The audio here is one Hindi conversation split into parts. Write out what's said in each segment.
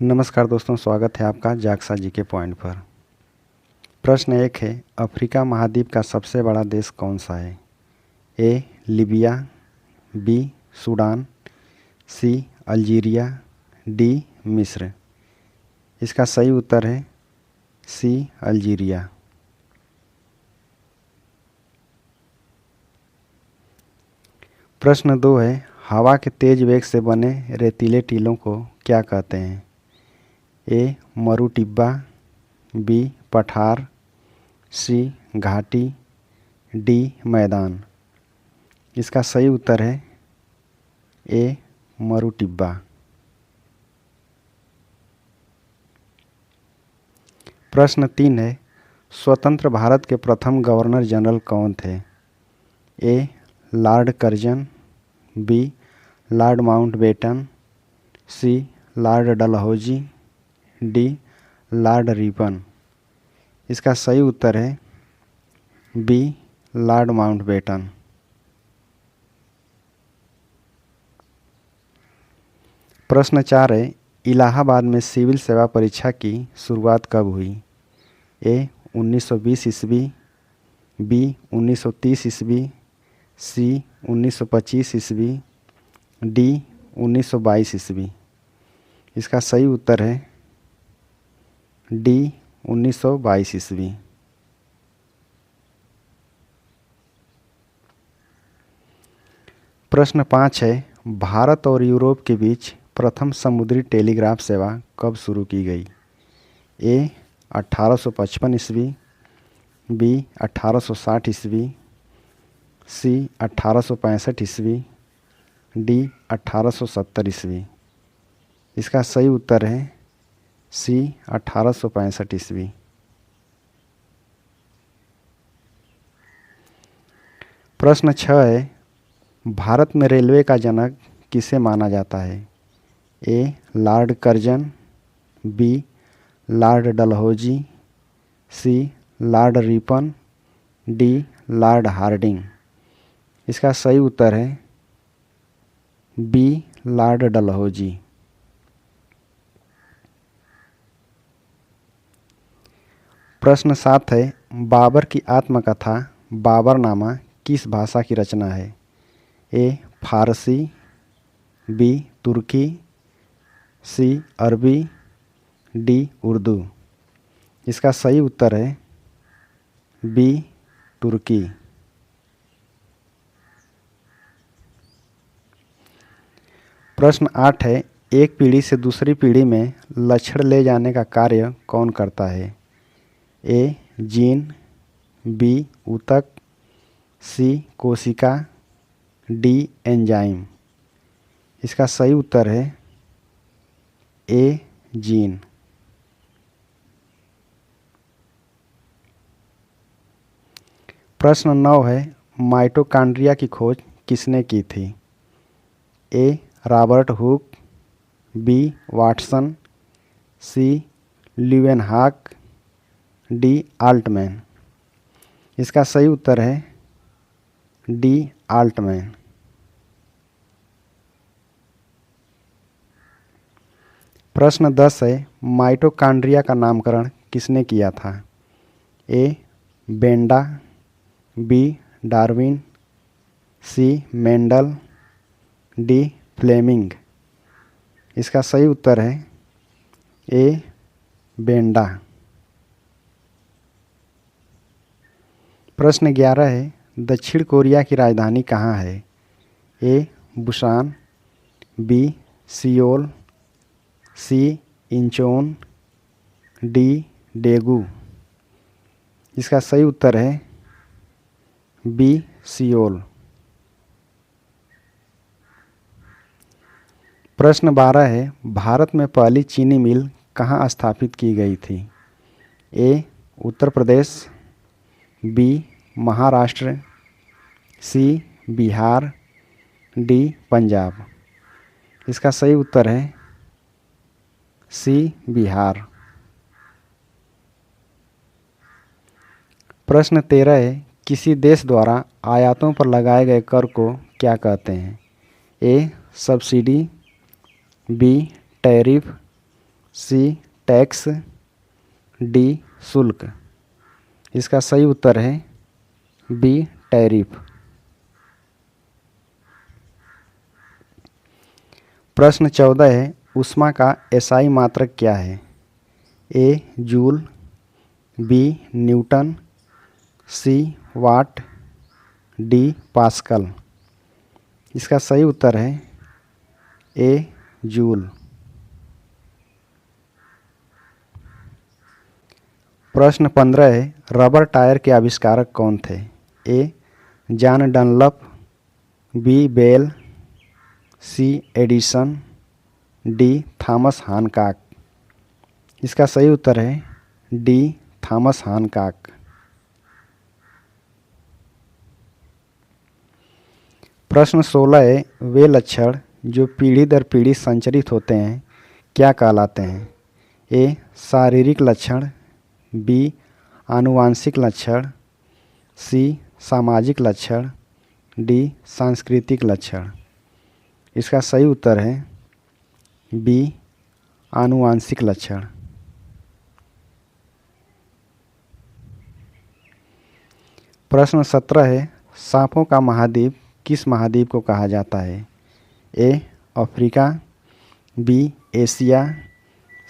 नमस्कार दोस्तों, स्वागत है आपका जागसा जी के पॉइंट पर। प्रश्न 1 है, अफ्रीका महाद्वीप का सबसे बड़ा देश कौन सा है? ए लीबिया, बी सूडान, सी अल्जीरिया, डी मिस्र। इसका सही उत्तर है सी अल्जीरिया। प्रश्न 2 है, हवा के तेज वेग से बने रेतीले टीलों को क्या कहते हैं? ए मरु टिब्बा, बी पठार, सी घाटी, डी मैदान। इसका सही उत्तर है ए मरु टिब्बा। प्रश्न 3 है, स्वतंत्र भारत के प्रथम गवर्नर जनरल कौन थे? A Lord Curzon, B Lord Mountbatten, C Lord Dalhousie, D Lord Ripon. इसका सही उत्तर है बी लॉर्ड माउंटबेटन। प्रश्न 4 है, इलाहाबाद में सिविल सेवा परीक्षा की शुरुआत कब हुई? ए 1920 ईस्वी, बी 1930 ईस्वी, सी 1925 ईस्वी, डी 1922 ईस्वी। इसका सही उत्तर है डी 1922 ईस्वी। प्रश्न 5 है, भारत और यूरोप के बीच प्रथम समुद्री टेलीग्राफ सेवा कब शुरू की गई? ए 1855 ईस्वी, बी 1860 ईस्वी, सी 1865 ईस्वी, डी 1870 ईस्वी। इसका सही उत्तर है सी 1865 ईस्वी। प्रश्न 6 है, भारत में रेलवे का जनक किसे माना जाता है? A Lord Curzon, B Lord Dalhousie, C Lord Ripon, D Lord Hardinge. इसका सही उत्तर है बी लॉर्ड डलहौजी। प्रश्न 7 है, बाबर की आत्मकथा बाबरनामा किस भाषा की रचना है? ए फारसी, बी तुर्की, सी अरबी, डी उर्दू। इसका सही उत्तर है बी तुर्की। प्रश्न 8 है, एक पीढ़ी से दूसरी पीढ़ी में लक्षण ले जाने का कार्य कौन करता है? ए जीन, बी ऊतक, सी कोशिका, डी एंजाइम। इसका सही उत्तर है ए जीन। प्रश्न 9 है, माइटोकॉन्ड्रिया की खोज किसने की थी? ए रॉबर्ट हुक, बी वाटसन, सी ल्यूवेनहॉक, डी आल्टमैन। इसका सही उत्तर है डी आल्टमैन। प्रश्न 10 है, माइटोकॉन्ड्रिया का नामकरण किसने किया था? ए बेंडा, बी डार्विन, सी मेंडल, डी फ्लेमिंग। इसका सही उत्तर है ए बेंडा। प्रश्न 11 है, दक्षिण कोरिया की राजधानी कहाँ है? ए बुसान, बी सियोल, सी इंचोन, डी डेगू। इसका सही उत्तर है बी सियोल। प्रश्न 12 है, भारत में पहली चीनी मिल कहाँ स्थापित की गई थी? ए उत्तर प्रदेश, बी महाराष्ट्र, सी बिहार, डी पंजाब। इसका सही उत्तर है सी बिहार। प्रश्न 13 है, किसी देश द्वारा आयातों पर लगाए गए कर को क्या कहते हैं? ए सब्सिडी, बी टैरिफ, सी टैक्स, डी शुल्क। इसका सही उत्तर है बी टैरिफ। प्रश्न 14 है, ऊष्मा का एसआई मात्रक क्या है? ए जूल, बी न्यूटन, सी वाट, डी पास्कल। इसका सही उत्तर है ए जूल। प्रश्न 15 है, रबर टायर के आविष्कारक कौन थे? ए जॉन डनलप, बी बेल, सी एडिसन, डी थॉमस हानकॉक। इसका सही उत्तर है डी थॉमस हानकॉक। प्रश्न 16 है, वे लक्षण जो पीढ़ी दर पीढ़ी संचरित होते हैं क्या कहलाते हैं? ए शारीरिक लक्षण, बी आनुवांशिक लक्षण, सी सामाजिक लक्षण, डी सांस्कृतिक लक्षण। इसका सही उत्तर है बी आनुवांशिक लक्षण। प्रश्न 17 है, सांपों का महाद्वीप किस महाद्वीप को कहा जाता है? ए अफ्रीका, बी एशिया,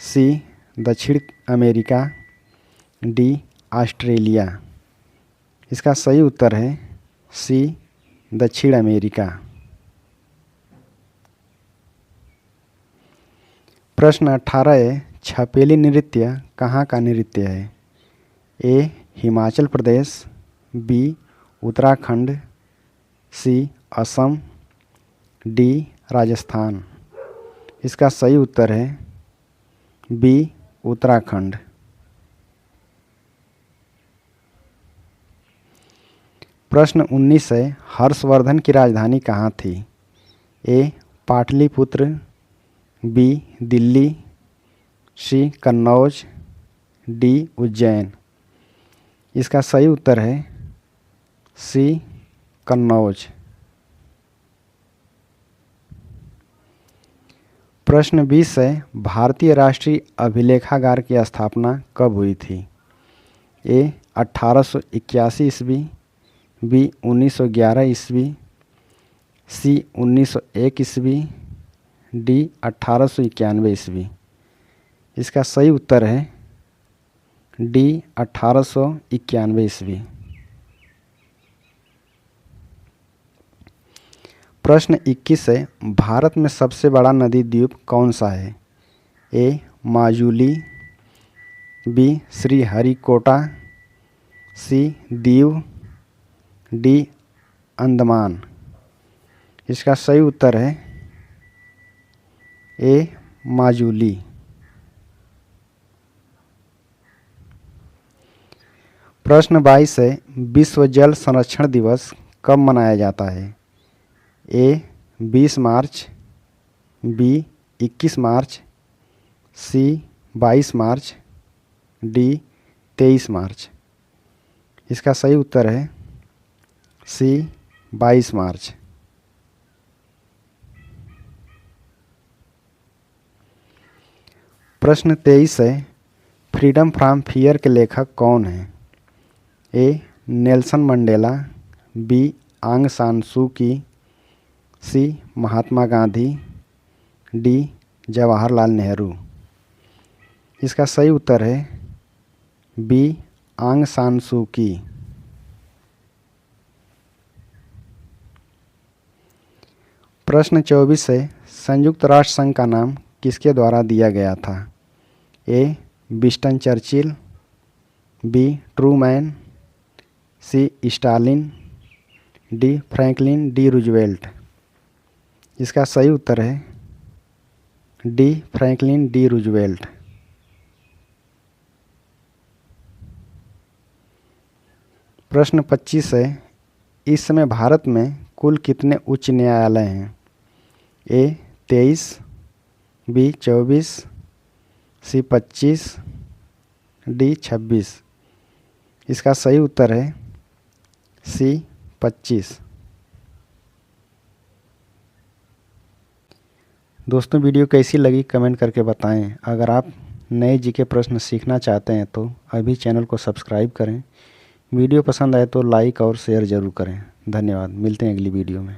सी दक्षिण अमेरिका, डी ऑस्ट्रेलिया। इसका सही उत्तर है सी दक्षिण अमेरिका। प्रश्न 18 है, छपेली नृत्य कहाँ का नृत्य है? ए हिमाचल प्रदेश, बी उत्तराखंड, सी असम, डी राजस्थान। इसका सही उत्तर है बी उत्तराखंड। प्रश्न 19 है, हर्षवर्धन की राजधानी कहाँ थी? ए पाटलिपुत्र, बी दिल्ली, सी कन्नौज, डी उज्जैन। इसका सही उत्तर है सी कन्नौज। प्रश्न 20 है, भारतीय राष्ट्रीय अभिलेखागार की स्थापना कब हुई थी? ए 1881 ईस्वी, बी 1911 ईस्वी, सी 1901 ईस्वी, डी 1891 ईस्वी। इसका सही उत्तर है डी 1891 ईस्वी। प्रश्न 21 है, भारत में सबसे बड़ा नदी द्वीप कौन सा है? ए माजुली, बी श्रीहरिकोटा, सी दीव, डी अंडमान। इसका सही उत्तर है ए माजुली। प्रश्न 22 है, विश्व जल संरक्षण दिवस कब मनाया जाता है? ए 20 मार्च, बी 21 मार्च, सी 22 मार्च, डी 23 मार्च। इसका सही उत्तर है सी 22 मार्च। प्रश्न 23 है, फ्रीडम फ्रॉम फियर के लेखक कौन हैं? ए नेल्सन मंडेला, बी आंग सान सू की, सी महात्मा गांधी, डी जवाहरलाल नेहरू। इसका सही उत्तर है बी आंग सान सू की। प्रश्न 24 है, संयुक्त राष्ट्र संघ का नाम किसके द्वारा दिया गया था? A Winston Churchill, B Truman, C Stalin, D Franklin D Roosevelt. इसका सही उत्तर है डी फ्रैंकलिन डी रूजवेल्ट। प्रश्न 25 है, इस समय भारत में कुल कितने उच्च न्यायालय हैं? ए 23, बी 24, सी 25, डी 26। इसका सही उत्तर है सी 25। दोस्तों वीडियो कैसी लगी कमेंट करके बताएं। अगर आप नए जीके प्रश्न सीखना चाहते हैं तो अभी चैनल को सब्सक्राइब करें। वीडियो पसंद आए तो लाइक और शेयर ज़रूर करें। धन्यवाद। मिलते हैं अगली वीडियो में।